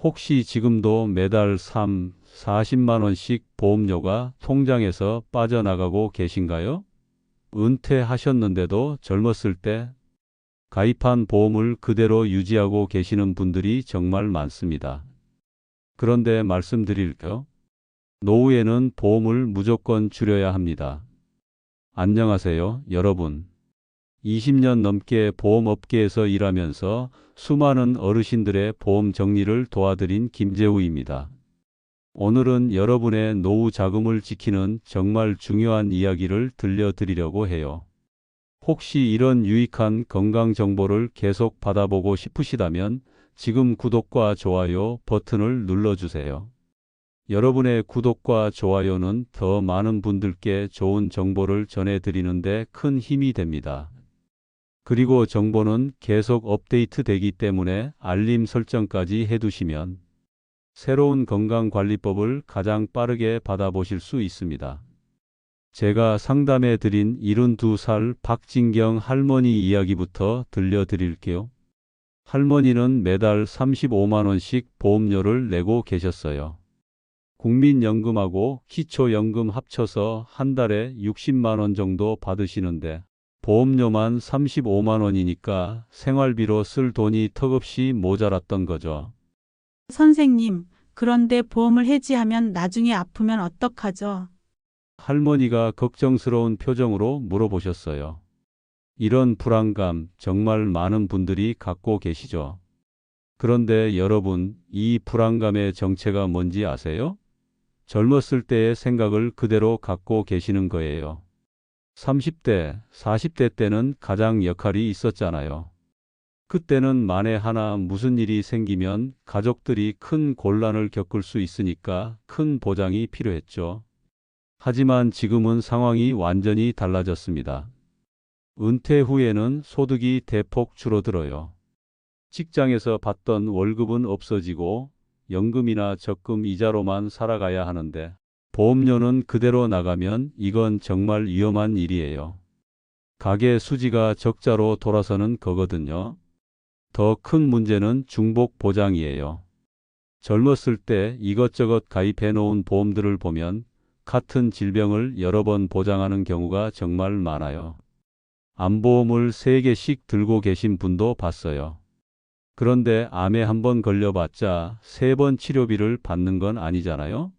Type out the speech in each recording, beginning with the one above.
혹시 지금도 매달 3, 40만 원씩 보험료가 통장에서 빠져나가고 계신가요? 은퇴하셨는데도 젊었을 때 가입한 보험을 그대로 유지하고 계시는 분들이 정말 많습니다. 그런데 말씀드릴게요. 노후에는 보험을 무조건 줄여야 합니다. 안녕하세요, 여러분. 20년 넘게 보험업계에서 일하면서 수많은 어르신들의 보험 정리를 도와드린 김재우입니다. 오늘은 여러분의 노후 자금을 지키는 정말 중요한 이야기를 들려드리려고 해요. 혹시 이런 유익한 건강 정보를 계속 받아보고 싶으시다면 지금 구독과 좋아요 버튼을 눌러주세요. 여러분의 구독과 좋아요는 더 많은 분들께 좋은 정보를 전해드리는데 큰 힘이 됩니다. 그리고 정보는 계속 업데이트 되기 때문에 알림 설정까지 해두시면 새로운 건강관리법을 가장 빠르게 받아보실 수 있습니다. 제가 상담해 드린 72살 박진경 할머니 이야기부터 들려드릴게요. 할머니는 매달 35만 원씩 보험료를 내고 계셨어요. 국민연금하고 기초연금 합쳐서 한 달에 60만 원 정도 받으시는데 보험료만 35만 원이니까 생활비로 쓸 돈이 턱없이 모자랐던 거죠. 선생님, 그런데 보험을 해지하면 나중에 아프면 어떡하죠? 할머니가 걱정스러운 표정으로 물어보셨어요. 이런 불안감 정말 많은 분들이 갖고 계시죠. 그런데 여러분, 이 불안감의 정체가 뭔지 아세요? 젊었을 때의 생각을 그대로 갖고 계시는 거예요. 30대, 40대 때는 가장 역할이 있었잖아요. 그때는 만에 하나 무슨 일이 생기면 가족들이 큰 곤란을 겪을 수 있으니까 큰 보장이 필요했죠. 하지만 지금은 상황이 완전히 달라졌습니다. 은퇴 후에는 소득이 대폭 줄어들어요. 직장에서 받던 월급은 없어지고 연금이나 적금 이자로만 살아가야 하는데 보험료는 그대로 나가면 이건 정말 위험한 일이에요. 가계 수지가 적자로 돌아서는 거거든요. 더 큰 문제는 중복 보장이에요. 젊었을 때 이것저것 가입해 놓은 보험들을 보면 같은 질병을 여러 번 보장하는 경우가 정말 많아요. 암보험을 3개씩 들고 계신 분도 봤어요. 그런데 암에 한 번 걸려봤자 3번 치료비를 받는 건 아니잖아요.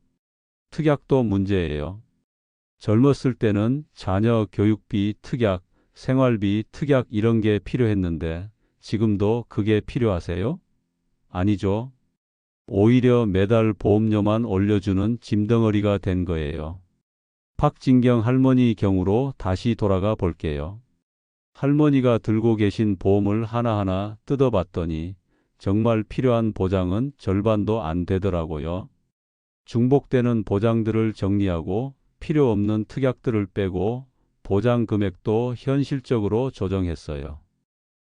특약도 문제예요. 젊었을 때는 자녀 교육비 특약, 생활비 특약 이런 게 필요했는데 지금도 그게 필요하세요? 아니죠. 오히려 매달 보험료만 올려주는 짐덩어리가 된 거예요. 박진경 할머니 경우로 다시 돌아가 볼게요. 할머니가 들고 계신 보험을 하나하나 뜯어봤더니 정말 필요한 보장은 절반도 안 되더라고요. 중복되는 보장들을 정리하고 필요 없는 특약들을 빼고 보장 금액도 현실적으로 조정했어요.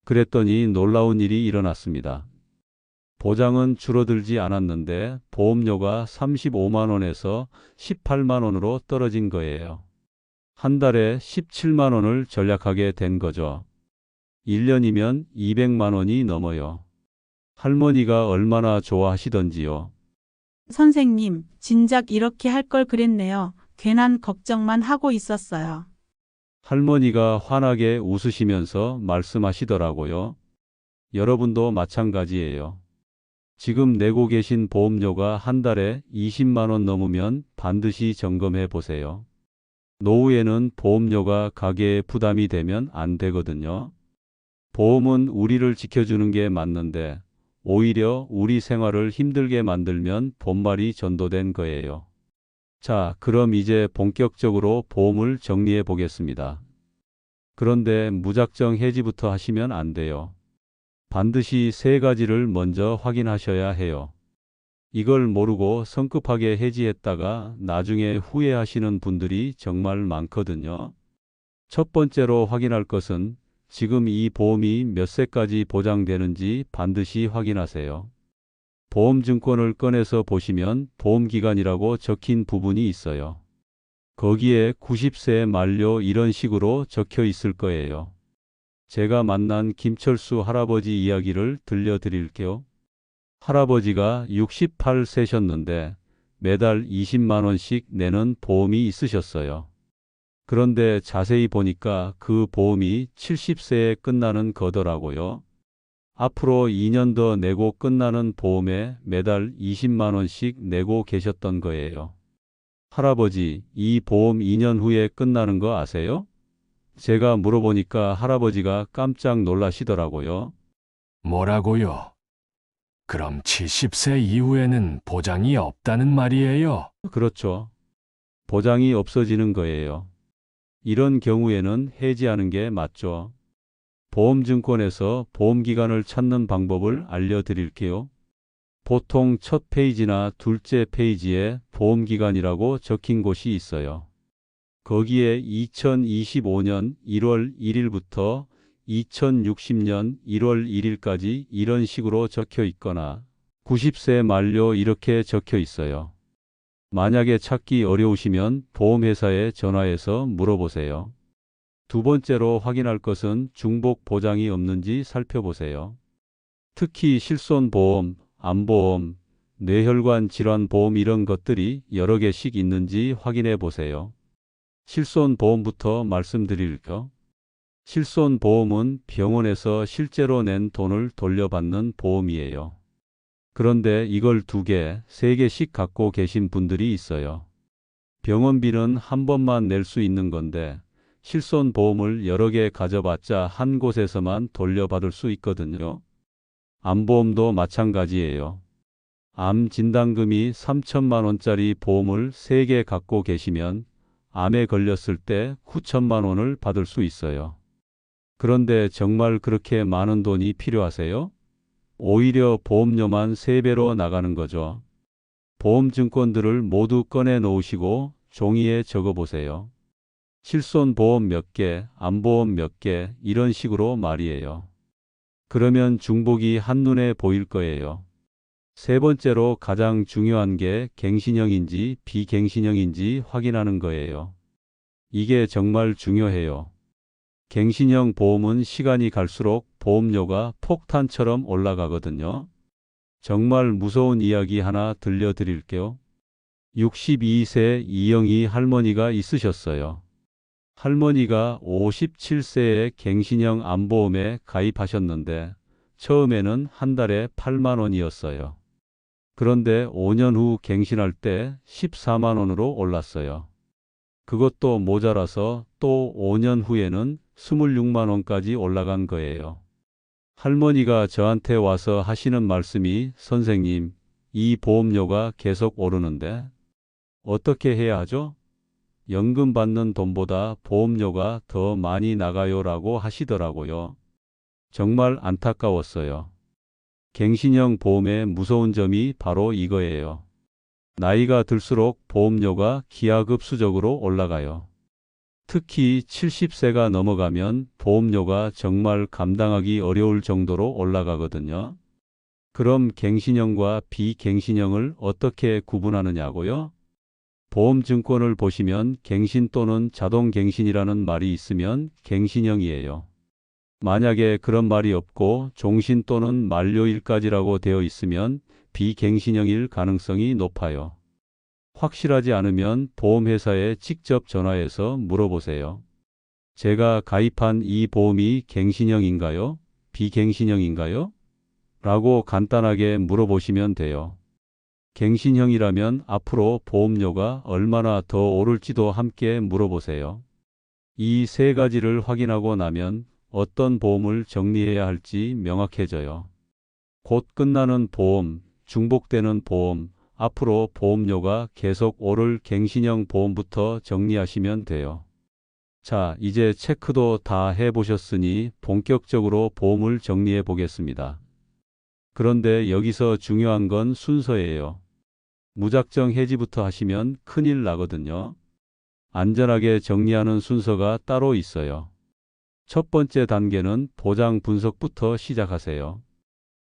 그랬더니 놀라운 일이 일어났습니다. 보장은 줄어들지 않았는데 보험료가 35만 원에서 18만 원으로 떨어진 거예요. 한 달에 17만 원을 절약하게 된 거죠. 1년이면 200만 원이 넘어요. 할머니가 얼마나 좋아하시던지요. 선생님, 진작 이렇게 할 걸 그랬네요. 괜한 걱정만 하고 있었어요. 할머니가 환하게 웃으시면서 말씀하시더라고요. 여러분도 마찬가지예요. 지금 내고 계신 보험료가 한 달에 20만 원 넘으면 반드시 점검해 보세요. 노후에는 보험료가 가계에 부담이 되면 안 되거든요. 보험은 우리를 지켜주는 게 맞는데 오히려 우리 생활을 힘들게 만들면 본말이 전도된 거예요. 자, 그럼 이제 본격적으로 보험을 정리해 보겠습니다. 그런데 무작정 해지부터 하시면 안 돼요. 반드시 3가지를 먼저 확인하셔야 해요. 이걸 모르고 성급하게 해지했다가 나중에 후회하시는 분들이 정말 많거든요. 첫 번째로 확인할 것은 지금 이 보험이 몇 세까지 보장되는지 반드시 확인하세요. 보험증권을 꺼내서 보시면 보험기간이라고 적힌 부분이 있어요. 거기에 90세 만료 이런 식으로 적혀 있을 거예요. 제가 만난 김철수 할아버지 이야기를 들려드릴게요. 할아버지가 68세셨는데 매달 20만 원씩 내는 보험이 있으셨어요. 그런데 자세히 보니까 그 보험이 70세에 끝나는 거더라고요. 앞으로 2년 더 내고 끝나는 보험에 매달 20만 원씩 내고 계셨던 거예요. 할아버지, 이 보험 2년 후에 끝나는 거 아세요? 제가 물어보니까 할아버지가 깜짝 놀라시더라고요. 뭐라고요? 그럼 70세 이후에는 보장이 없다는 말이에요? 그렇죠. 보장이 없어지는 거예요. 이런 경우에는 해지하는 게 맞죠. 보험증권에서 보험기간을 찾는 방법을 알려드릴게요. 보통 첫 페이지나 둘째 페이지에 보험기간이라고 적힌 곳이 있어요. 거기에 2025년 1월 1일부터 2060년 1월 1일까지 이런 식으로 적혀 있거나 90세 만료 이렇게 적혀 있어요. 만약에 찾기 어려우시면 보험회사에 전화해서 물어보세요. 두 번째로 확인할 것은 중복 보장이 없는지 살펴보세요. 특히 실손보험, 암보험, 뇌혈관 질환 보험 이런 것들이 여러 개씩 있는지 확인해 보세요. 실손보험부터 말씀드릴게요. 실손보험은 병원에서 실제로 낸 돈을 돌려받는 보험이에요. 그런데 이걸 2개, 3개씩 갖고 계신 분들이 있어요. 병원비는 한 번만 낼 수 있는 건데 실손보험을 여러 개 가져봤자 한 곳에서만 돌려받을 수 있거든요. 암보험도 마찬가지예요. 암 진단금이 3천만 원짜리 보험을 3개 갖고 계시면 암에 걸렸을 때 9천만 원을 받을 수 있어요. 그런데 정말 그렇게 많은 돈이 필요하세요? 오히려 보험료만 3배로 나가는 거죠. 보험증권들을 모두 꺼내 놓으시고 종이에 적어 보세요. 실손보험 몇 개, 암보험 몇 개, 이런 식으로 말이에요. 그러면 중복이 한눈에 보일 거예요. 세 번째로 가장 중요한 게 갱신형인지 비갱신형인지 확인하는 거예요. 이게 정말 중요해요. 갱신형 보험은 시간이 갈수록 보험료가 폭탄처럼 올라가거든요. 정말 무서운 이야기 하나 들려드릴게요. 62세 이영희 할머니가 있으셨어요. 할머니가 57세에 갱신형 암보험에 가입하셨는데 처음에는 한 달에 8만 원이었어요. 그런데 5년 후 갱신할 때 14만 원으로 올랐어요. 그것도 모자라서 또 5년 후에는 26만 원까지 올라간 거예요. 할머니가 저한테 와서 하시는 말씀이 선생님, 이 보험료가 계속 오르는데 어떻게 해야 하죠? 연금 받는 돈보다 보험료가 더 많이 나가요라고 하시더라고요. 정말 안타까웠어요. 갱신형 보험의 무서운 점이 바로 이거예요. 나이가 들수록 보험료가 기하급수적으로 올라가요. 특히 70세가 넘어가면 보험료가 정말 감당하기 어려울 정도로 올라가거든요. 그럼 갱신형과 비갱신형을 어떻게 구분하느냐고요? 보험증권을 보시면 갱신 또는 자동갱신이라는 말이 있으면 갱신형이에요. 만약에 그런 말이 없고 종신 또는 만료일까지라고 되어 있으면 비갱신형일 가능성이 높아요. 확실하지 않으면 보험회사에 직접 전화해서 물어보세요. 제가 가입한 이 보험이 갱신형인가요? 비갱신형인가요? 라고 간단하게 물어보시면 돼요. 갱신형이라면 앞으로 보험료가 얼마나 더 오를지도 함께 물어보세요. 이 세 가지를 확인하고 나면 어떤 보험을 정리해야 할지 명확해져요. 곧 끝나는 보험, 중복되는 보험, 앞으로 보험료가 계속 오를 갱신형 보험부터 정리하시면 돼요. 자, 이제 체크도 다 해보셨으니 본격적으로 보험을 정리해 보겠습니다. 그런데 여기서 중요한 건 순서예요. 무작정 해지부터 하시면 큰일 나거든요. 안전하게 정리하는 순서가 따로 있어요. 첫 번째 단계는 보장 분석부터 시작하세요.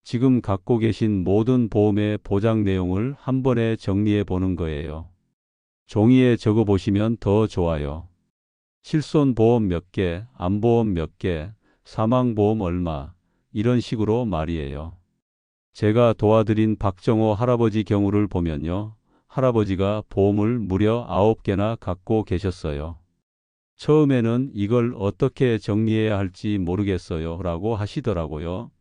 지금 갖고 계신 모든 보험의 보장 내용을 한 번에 정리해 보는 거예요. 종이에 적어 보시면 더 좋아요. 실손보험 몇 개, 암보험 몇 개, 사망보험 얼마, 이런 식으로 말이에요. 제가 도와드린 박정호 할아버지 경우를 보면요. 할아버지가 보험을 무려 9개나 갖고 계셨어요. 처음에는 이걸 어떻게 정리해야 할지 모르겠어요 라고 하시더라고요.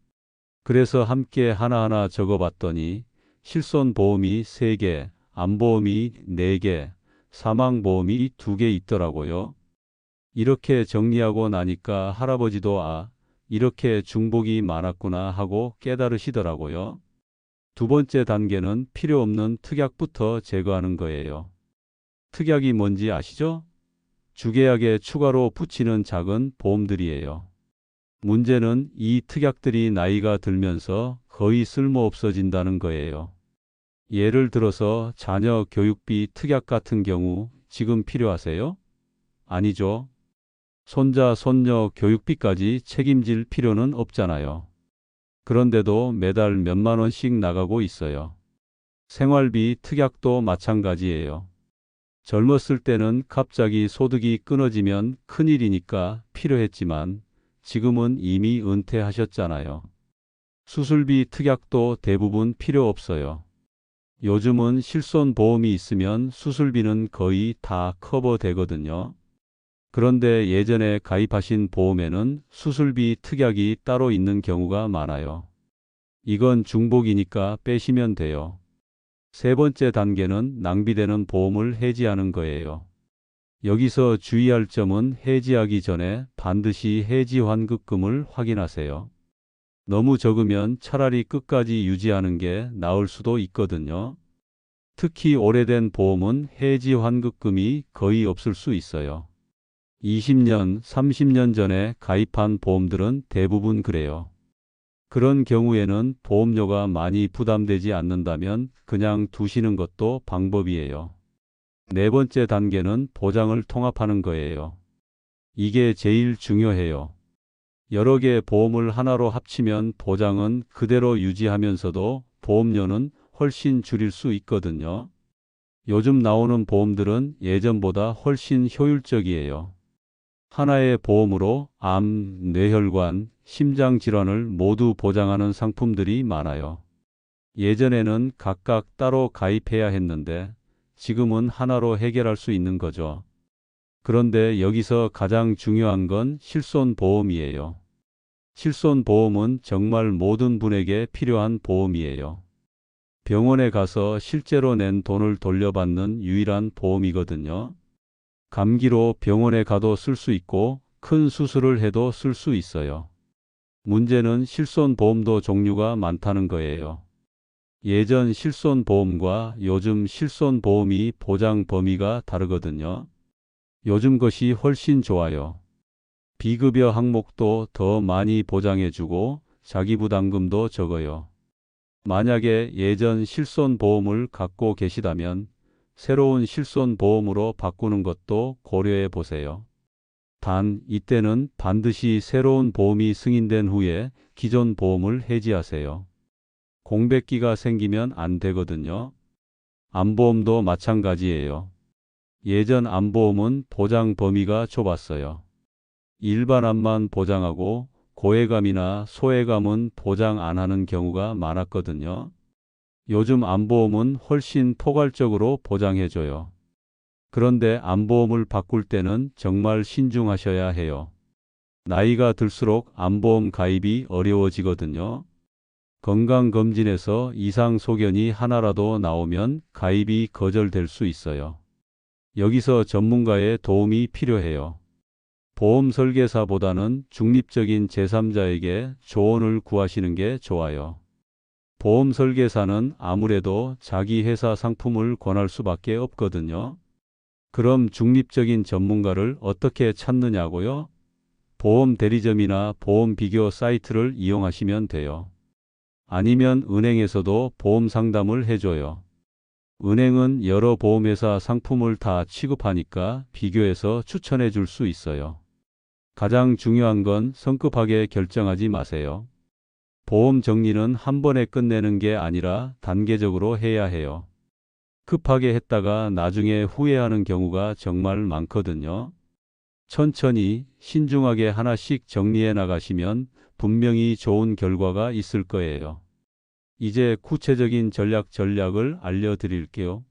그래서 함께 하나하나 적어봤더니 실손보험이 3개, 암보험이 4개, 사망보험이 2개 있더라고요. 이렇게 정리하고 나니까 할아버지도 이렇게 중복이 많았구나 하고 깨달으시더라고요. 두 번째 단계는 필요 없는 특약부터 제거하는 거예요. 특약이 뭔지 아시죠? 주계약에 추가로 붙이는 작은 보험들이에요. 문제는 이 특약들이 나이가 들면서 거의 쓸모 없어진다는 거예요. 예를 들어서 자녀 교육비 특약 같은 경우 지금 필요하세요? 아니죠. 손자, 손녀 교육비까지 책임질 필요는 없잖아요. 그런데도 매달 몇만 원씩 나가고 있어요. 생활비 특약도 마찬가지예요. 젊었을 때는 갑자기 소득이 끊어지면 큰일이니까 필요했지만 지금은 이미 은퇴하셨잖아요. 수술비 특약도 대부분 필요 없어요. 요즘은 실손보험이 있으면 수술비는 거의 다 커버되거든요. 그런데 예전에 가입하신 보험에는 수술비 특약이 따로 있는 경우가 많아요. 이건 중복이니까 빼시면 돼요. 세 번째 단계는 낭비되는 보험을 해지하는 거예요. 여기서 주의할 점은 해지하기 전에 반드시 해지 환급금을 확인하세요. 너무 적으면 차라리 끝까지 유지하는 게 나을 수도 있거든요. 특히 오래된 보험은 해지 환급금이 거의 없을 수 있어요. 20년, 30년 전에 가입한 보험들은 대부분 그래요. 그런 경우에는 보험료가 많이 부담되지 않는다면 그냥 두시는 것도 방법이에요. 네 번째 단계는 보장을 통합하는 거예요. 이게 제일 중요해요. 여러 개 보험을 하나로 합치면 보장은 그대로 유지하면서도 보험료는 훨씬 줄일 수 있거든요. 요즘 나오는 보험들은 예전보다 훨씬 효율적이에요. 하나의 보험으로 암, 뇌혈관, 심장 질환을 모두 보장하는 상품들이 많아요. 예전에는 각각 따로 가입해야 했는데 지금은 하나로 해결할 수 있는 거죠. 그런데 여기서 가장 중요한 건 실손보험이에요. 실손보험은 정말 모든 분에게 필요한 보험이에요. 병원에 가서 실제로 낸 돈을 돌려받는 유일한 보험이거든요. 감기로 병원에 가도 쓸 수 있고 큰 수술을 해도 쓸 수 있어요. 문제는 실손보험도 종류가 많다는 거예요. 예전 실손보험과 요즘 실손보험이 보장 범위가 다르거든요. 요즘 것이 훨씬 좋아요. 비급여 항목도 더 많이 보장해주고 자기부담금도 적어요. 만약에 예전 실손보험을 갖고 계시다면 새로운 실손보험으로 바꾸는 것도 고려해 보세요. 단, 이때는 반드시 새로운 보험이 승인된 후에 기존 보험을 해지하세요. 공백기가 생기면 안 되거든요. 암보험도 마찬가지예요. 예전 암보험은 보장 범위가 좁았어요. 일반 암만 보장하고 고해감이나 소해감은 보장 안 하는 경우가 많았거든요. 요즘 암보험은 훨씬 포괄적으로 보장해줘요. 그런데 암보험을 바꿀 때는 정말 신중하셔야 해요. 나이가 들수록 암보험 가입이 어려워지거든요. 건강검진에서 이상 소견이 하나라도 나오면 가입이 거절될 수 있어요. 여기서 전문가의 도움이 필요해요. 보험 설계사보다는 중립적인 제3자에게 조언을 구하시는 게 좋아요. 보험 설계사는 아무래도 자기 회사 상품을 권할 수밖에 없거든요. 그럼 중립적인 전문가를 어떻게 찾느냐고요? 보험 대리점이나 보험 비교 사이트를 이용하시면 돼요. 아니면 은행에서도 보험 상담을 해줘요. 은행은 여러 보험회사 상품을 다 취급하니까 비교해서 추천해 줄 수 있어요. 가장 중요한 건 성급하게 결정하지 마세요. 보험 정리는 한 번에 끝내는 게 아니라 단계적으로 해야 해요. 급하게 했다가 나중에 후회하는 경우가 정말 많거든요. 천천히 신중하게 하나씩 정리해 나가시면 분명히 좋은 결과가 있을 거예요. 이제 구체적인 전략을 알려드릴게요.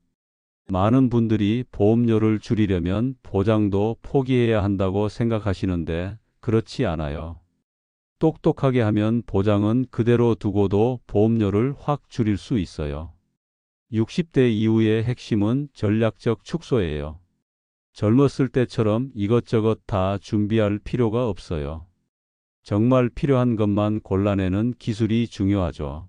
많은 분들이 보험료를 줄이려면 보장도 포기해야 한다고 생각하시는데 그렇지 않아요. 똑똑하게 하면 보장은 그대로 두고도 보험료를 확 줄일 수 있어요. 60대 이후의 핵심은 전략적 축소예요. 젊었을 때처럼 이것저것 다 준비할 필요가 없어요. 정말 필요한 것만 골라내는 기술이 중요하죠.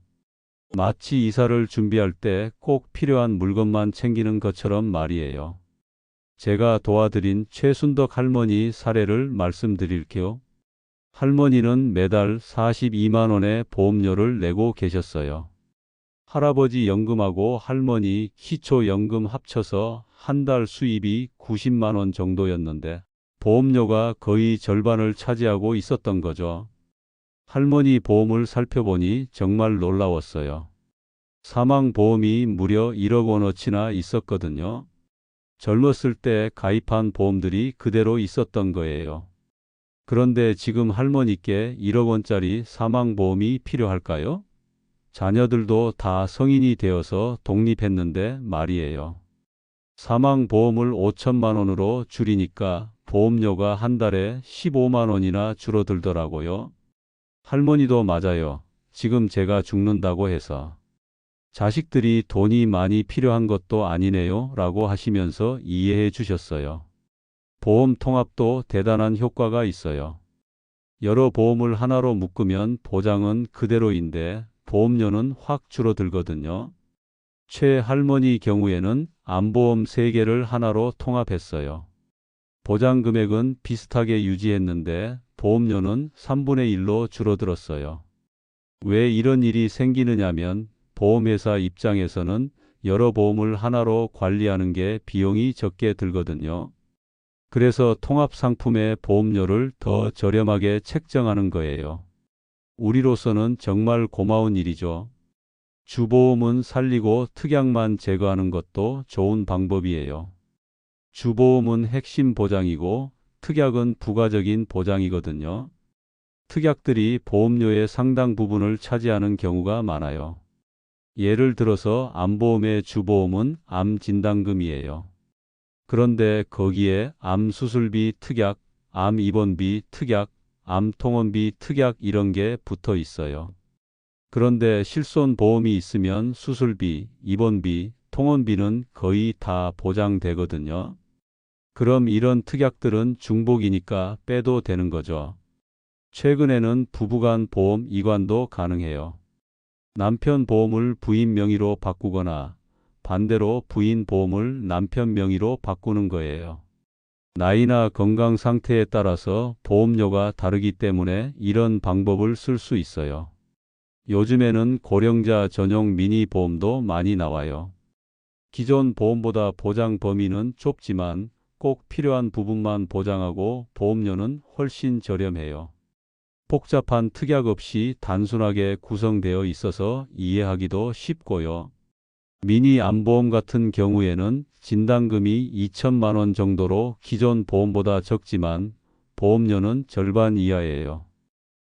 마치 이사를 준비할 때 꼭 필요한 물건만 챙기는 것처럼 말이에요. 제가 도와드린 최순덕 할머니 사례를 말씀드릴게요. 할머니는 매달 42만 원의 보험료를 내고 계셨어요. 할아버지 연금하고 할머니 기초연금 합쳐서 한 달 수입이 90만 원 정도였는데 보험료가 거의 절반을 차지하고 있었던 거죠. 할머니 보험을 살펴보니 정말 놀라웠어요. 사망보험이 무려 1억 원어치나 있었거든요. 젊었을 때 가입한 보험들이 그대로 있었던 거예요. 그런데 지금 할머니께 1억 원짜리 사망보험이 필요할까요? 자녀들도 다 성인이 되어서 독립했는데 말이에요. 사망보험을 5천만 원으로 줄이니까 보험료가 한 달에 15만 원이나 줄어들더라고요. 할머니도 맞아요. 지금 제가 죽는다고 해서 자식들이 돈이 많이 필요한 것도 아니네요 라고 하시면서 이해해 주셨어요. 보험 통합도 대단한 효과가 있어요. 여러 보험을 하나로 묶으면 보장은 그대로인데 보험료는 확 줄어들거든요. 최 할머니 경우에는 암보험 3개를 하나로 통합했어요. 보장 금액은 비슷하게 유지했는데 보험료는 3분의 1로 줄어들었어요. 왜 이런 일이 생기느냐면 보험회사 입장에서는 여러 보험을 하나로 관리하는 게 비용이 적게 들거든요. 그래서 통합 상품의 보험료를 더 저렴하게 책정하는 거예요. 우리로서는 정말 고마운 일이죠. 주보험은 살리고 특약만 제거하는 것도 좋은 방법이에요. 주보험은 핵심 보장이고 특약은 부가적인 보장이거든요. 특약들이 보험료의 상당 부분을 차지하는 경우가 많아요. 예를 들어서 암보험의 주보험은 암진단금이에요. 그런데 거기에 암수술비 특약, 암입원비 특약, 암통원비 특약 이런 게 붙어 있어요. 그런데 실손보험이 있으면 수술비, 입원비, 통원비는 거의 다 보장되거든요. 그럼 이런 특약들은 중복이니까 빼도 되는 거죠. 최근에는 부부간 보험 이관도 가능해요. 남편 보험을 부인 명의로 바꾸거나 반대로 부인 보험을 남편 명의로 바꾸는 거예요. 나이나 건강 상태에 따라서 보험료가 다르기 때문에 이런 방법을 쓸 수 있어요. 요즘에는 고령자 전용 미니 보험도 많이 나와요. 기존 보험보다 보장 범위는 좁지만 꼭 필요한 부분만 보장하고 보험료는 훨씬 저렴해요. 복잡한 특약 없이 단순하게 구성되어 있어서 이해하기도 쉽고요. 미니 암보험 같은 경우에는 진단금이 2천만 원 정도로 기존 보험보다 적지만 보험료는 절반 이하예요.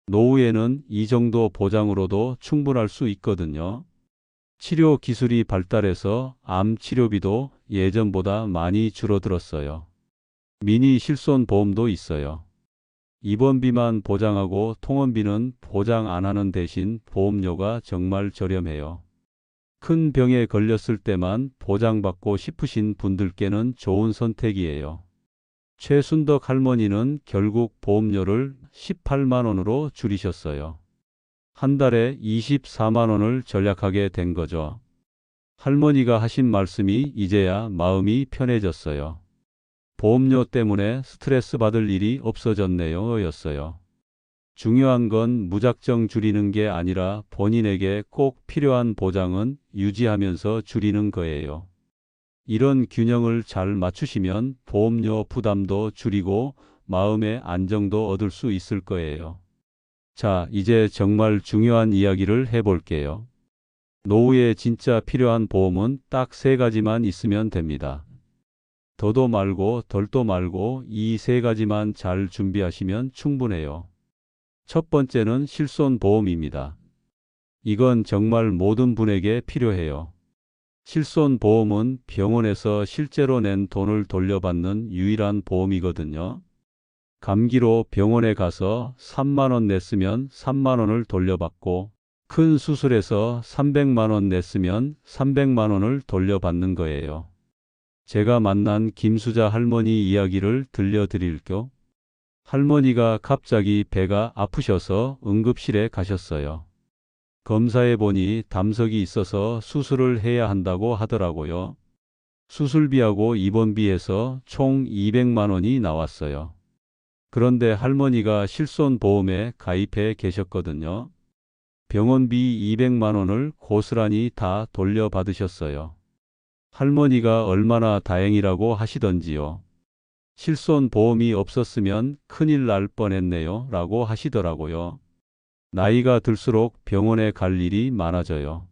노후에는 이 정도 보장으로도 충분할 수 있거든요. 치료 기술이 발달해서 암 치료비도 예전보다 많이 줄어들었어요. 미니 실손 보험도 있어요. 입원비만 보장하고 통원비는 보장 안 하는 대신 보험료가 정말 저렴해요. 큰 병에 걸렸을 때만 보장받고 싶으신 분들께는 좋은 선택이에요. 최순덕 할머니는 결국 보험료를 18만 원으로 줄이셨어요. 한 달에 24만 원을 절약하게 된 거죠. 할머니가 하신 말씀이 이제야 마음이 편해졌어요. 보험료 때문에 스트레스 받을 일이 없어졌네요 였어요. 중요한 건 무작정 줄이는 게 아니라 본인에게 꼭 필요한 보장은 유지하면서 줄이는 거예요. 이런 균형을 잘 맞추시면 보험료 부담도 줄이고 마음의 안정도 얻을 수 있을 거예요. 자, 이제 정말 중요한 이야기를 해볼게요. 노후에 진짜 필요한 보험은 딱 3가지만 있으면 됩니다. 더도 말고 덜도 말고 이 3가지만 잘 준비하시면 충분해요. 첫 번째는 실손보험입니다. 이건 정말 모든 분에게 필요해요. 실손보험은 병원에서 실제로 낸 돈을 돌려받는 유일한 보험이거든요. 감기로 병원에 가서 3만 원 냈으면 3만 원을 돌려받고 큰 수술에서 300만 원 냈으면 300만 원을 돌려받는 거예요. 제가 만난 김수자 할머니 이야기를 들려드릴게요. 할머니가 갑자기 배가 아프셔서 응급실에 가셨어요. 검사해 보니 담석이 있어서 수술을 해야 한다고 하더라고요. 수술비하고 입원비에서 총 200만 원이 나왔어요. 그런데 할머니가 실손보험에 가입해 계셨거든요. 병원비 200만 원을 고스란히 다 돌려받으셨어요. 할머니가 얼마나 다행이라고 하시던지요. 실손보험이 없었으면 큰일 날 뻔했네요. 라고 하시더라고요. 나이가 들수록 병원에 갈 일이 많아져요.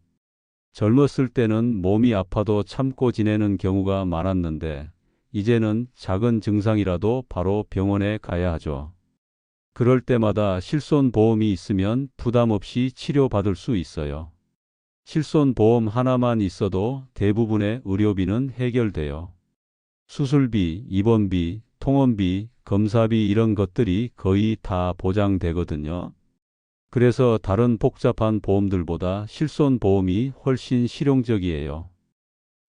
젊었을 때는 몸이 아파도 참고 지내는 경우가 많았는데, 이제는 작은 증상이라도 바로 병원에 가야 하죠. 그럴 때마다 실손보험이 있으면 부담 없이 치료받을 수 있어요. 실손보험 하나만 있어도 대부분의 의료비는 해결돼요. 수술비, 입원비, 통원비, 검사비 이런 것들이 거의 다 보장되거든요. 그래서 다른 복잡한 보험들보다 실손보험이 훨씬 실용적이에요.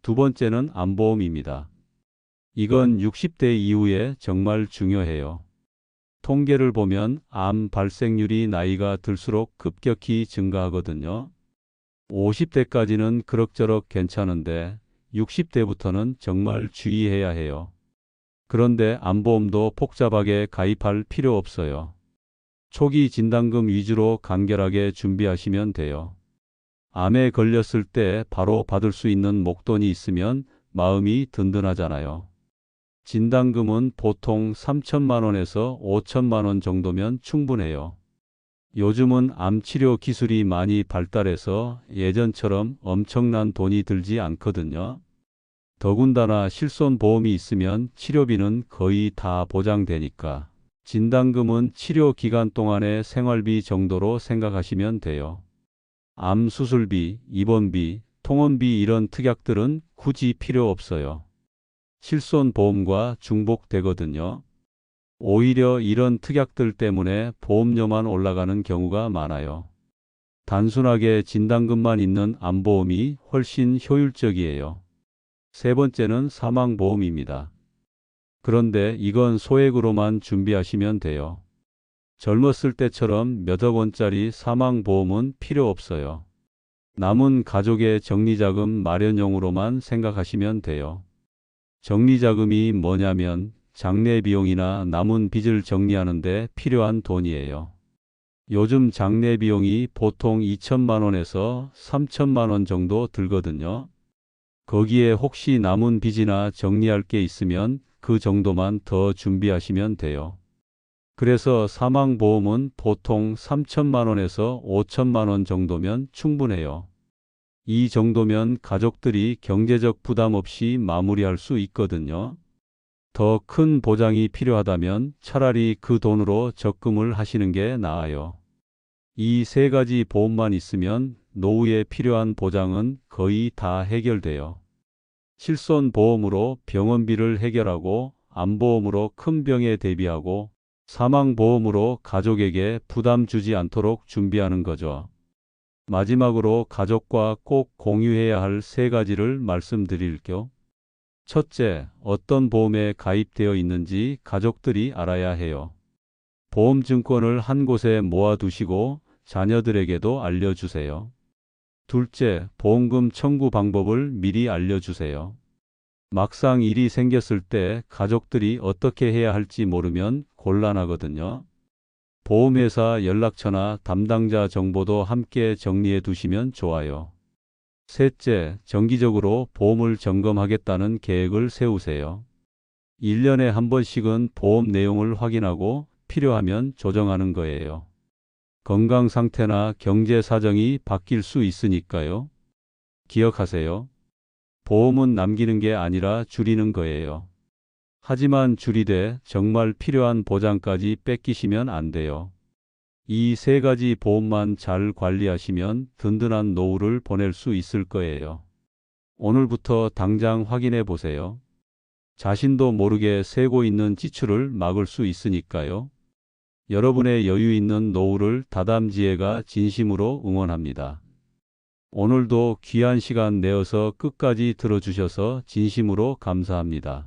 두 번째는 암보험입니다. 이건 60대 이후에 정말 중요해요. 통계를 보면 암 발생률이 나이가 들수록 급격히 증가하거든요. 50대까지는 그럭저럭 괜찮은데 60대부터는 정말 주의해야 해요. 그런데 암보험도 복잡하게 가입할 필요 없어요. 초기 진단금 위주로 간결하게 준비하시면 돼요. 암에 걸렸을 때 바로 받을 수 있는 목돈이 있으면 마음이 든든하잖아요. 진단금은 보통 3천만 원에서 5천만 원 정도면 충분해요. 요즘은 암치료 기술이 많이 발달해서 예전처럼 엄청난 돈이 들지 않거든요. 더군다나 실손보험이 있으면 치료비는 거의 다 보장되니까 진단금은 치료 기간 동안의 생활비 정도로 생각하시면 돼요. 암 수술비, 입원비, 통원비 이런 특약들은 굳이 필요 없어요. 실손보험과 중복되거든요. 오히려 이런 특약들 때문에 보험료만 올라가는 경우가 많아요. 단순하게 진단금만 있는 암보험이 훨씬 효율적이에요. 세 번째는 사망보험입니다. 그런데 이건 소액으로만 준비하시면 돼요. 젊었을 때처럼 몇억 원짜리 사망보험은 필요 없어요. 남은 가족의 정리자금 마련용으로만 생각하시면 돼요. 정리자금이 뭐냐면 장례 비용이나 남은 빚을 정리하는 데 필요한 돈이에요. 요즘 장례 비용이 보통 2천만 원에서 3천만 원 정도 들거든요. 거기에 혹시 남은 빚이나 정리할 게 있으면 그 정도만 더 준비하시면 돼요. 그래서 사망보험은 보통 3천만 원에서 5천만 원 정도면 충분해요. 이 정도면 가족들이 경제적 부담 없이 마무리할 수 있거든요. 더 큰 보장이 필요하다면 차라리 그 돈으로 적금을 하시는 게 나아요. 이 세 가지 보험만 있으면 노후에 필요한 보장은 거의 다 해결돼요. 실손보험으로 병원비를 해결하고, 암보험으로 큰 병에 대비하고, 사망보험으로 가족에게 부담 주지 않도록 준비하는 거죠. 마지막으로 가족과 꼭 공유해야 할 세 가지를 말씀드릴게요. 첫째, 어떤 보험에 가입되어 있는지 가족들이 알아야 해요. 보험증권을 한 곳에 모아두시고 자녀들에게도 알려주세요. 둘째, 보험금 청구 방법을 미리 알려주세요. 막상 일이 생겼을 때 가족들이 어떻게 해야 할지 모르면 곤란하거든요. 보험회사 연락처나 담당자 정보도 함께 정리해 두시면 좋아요. 셋째, 정기적으로 보험을 점검하겠다는 계획을 세우세요. 1년에 한 번씩은 보험 내용을 확인하고 필요하면 조정하는 거예요. 건강 상태나 경제 사정이 바뀔 수 있으니까요. 기억하세요. 보험은 남기는 게 아니라 줄이는 거예요. 하지만 줄이되 정말 필요한 보장까지 뺏기시면 안 돼요. 이 세 가지 보험만 잘 관리하시면 든든한 노후를 보낼 수 있을 거예요. 오늘부터 당장 확인해 보세요. 자신도 모르게 새고 있는 지출을 막을 수 있으니까요. 여러분의 여유 있는 노후를 다담지혜가 진심으로 응원합니다. 오늘도 귀한 시간 내어서 끝까지 들어주셔서 진심으로 감사합니다.